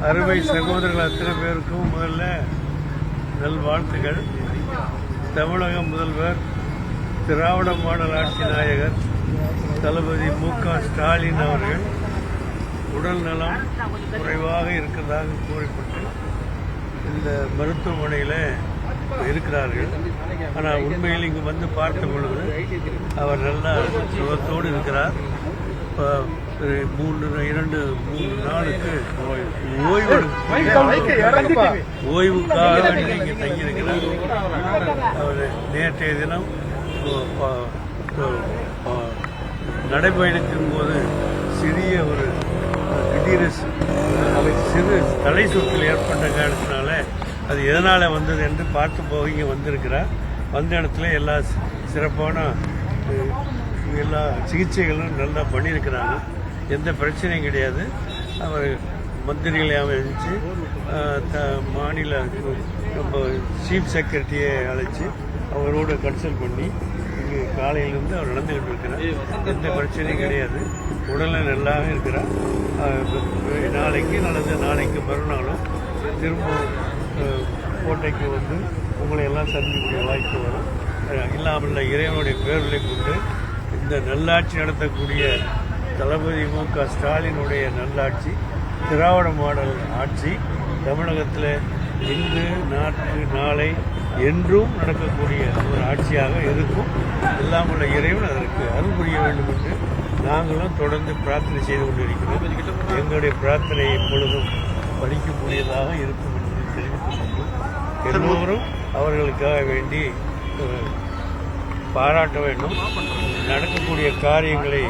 அருமை சகோதரர்கள் அத்தனை பேருக்கும் முதல்ல நல்வாழ்த்துகள். தமிழக முதல்வர், திராவிட மாடல் ஆட்சி நாயகர் தளபதி மு.க.ஸ்டாலின் அவர்கள் உடல் நலம் குறைவாக இருக்கிறதாக கூறப்பட்டு இந்த மருத்துவமனையில் இருக்கிறார்கள். ஆனால் உண்மையில் இங்கு வந்து பார்த்த பொழுது அவர் நல்ல சுகத்தோடு இருக்கிறார். இப்போ 2-3 நாளுக்கு ஓய்வுக்காக இங்கே தங்கியிருக்கிறார். அவர் நேற்றைய தினம் நடைபயணத்தின் போது சிறிய ஒரு சிறு தலை சுற்றல் ஏற்பட்ட காரணத்தினால அது எதனால் வந்தது என்று பார்த்து போக இங்கே வந்திருக்கிறார். வந்த இடத்துல எல்லா சிறப்பான எல்லா சிகிச்சைகளும் நல்லா பண்ணியிருக்கிறாங்க. எந்த பிரச்சனையும் கிடையாது. அவர் மந்திரிகளை அமைச்சு மாநில நம்ம சீஃப் செக்ரட்டரியை அழைச்சி அவரோடு கன்சல்ட் பண்ணி இங்கே காலையிலேருந்து அவர் நடந்துகிட்டு இருக்கிறார். எந்த பிரச்சனையும் கிடையாது. உடல்நிலை நல்லாவே இருக்கிறார். நாளைக்கு மறுநாளும் திரும்ப கோட்டைக்கு வந்து உங்களை எல்லாம் சந்திக்கக்கூடிய வாய்ப்பு வரும். இல்லாமல் இறைவனுடைய பேர்களை கொண்டு இந்த நல்லாட்சி நடத்தக்கூடிய தளபதி மு.க.ஸ்டாலினுடைய நல்லாட்சி, திராவிட மாடல் ஆட்சி தமிழகத்தில் இன்று நாளை என்றும் நடக்கக்கூடிய ஒரு ஆட்சியாக இருக்கும். எல்லாம் உள்ள இறைவன் அதற்கு அருள் புரிய வேண்டும் என்று நாங்களும் தொடர்ந்து பிரார்த்தனை செய்து கொண்டிருக்கிறோம். எங்களுடைய பிரார்த்தனை எப்பொழுதும் படிக்கக்கூடியதாக இருக்கும் என்று தெரிவித்துக் கொண்டு எல்லோரும் அவர்களுக்காக வேண்டி பாராட்ட வேண்டும். நடக்கக்கூடிய காரியங்களை,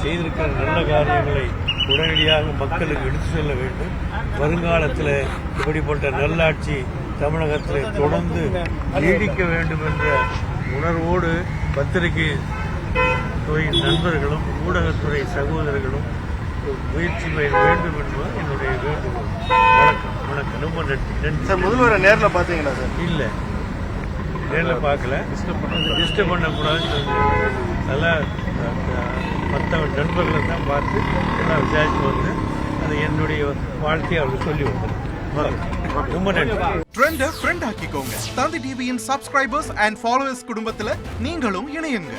செய்திருக்கிற நல்ல காரியங்களை உடனடியாக மக்களுக்கு எடுத்து செல்ல வேண்டும். வருங்காலத்தில் இப்படிப்பட்ட நல்லாட்சி தமிழகத்தில் தொடர்ந்து நீடிக்க வேண்டும் என்ற உணர்வோடு பத்திரிகை துறை நண்பர்களும் ஊடகத்துறை சகோதரர்களும் முயற்சி வேண்டும் என்பது என்னுடைய வேண்டுகோள். வணக்கம். ரொம்ப நன்றி. சார், முதல்வரை நேரில் பார்த்தீங்களா சார்? இல்லை, நேரில் பார்க்கல. டிஸ்டர்ப் பண்ணக்கூடாதுன்னு நல்லா மற்ற நண்பர்களை தான் பார்த்து எல்லாம் விசாரித்து வந்து அது என்னுடைய வாழ்க்கையை அவருக்கு சொல்லி வந்தேன். ரொம்ப நன்றி. ஃப்ரெண்ட் ஆக்கிக்கோங்க. தந்தி டிவியின் சப்ஸ்கிரைபர்ஸ் அண்ட் ஃபாலோவர்ஸ் குடும்பத்தில் நீங்களும் இணையுங்க.